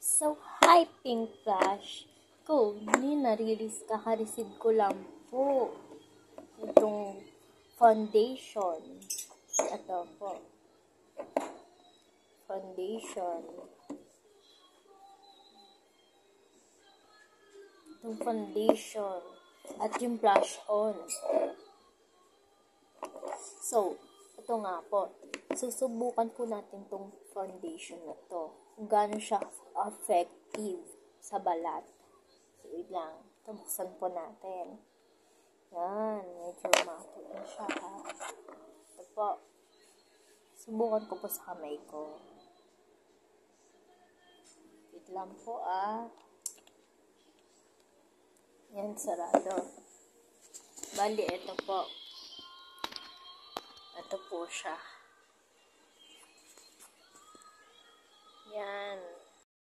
So, hi Pink Flash. Ko, kaka-receive ko lang po itong foundation. Ito po. Foundation. Itong foundation. At yung blush on. So, ito nga po. Susubukan po natin itong foundation na to. Kung gaano siya effective sa balat. So, wait lang. Tabuksan po natin. Yan. Medyo matot na siya, ha. Ito po. Subukan ko po sa kamay ko. Wait lang po, Yan, sarado. Bali, ito po. Ito po siya. Yan.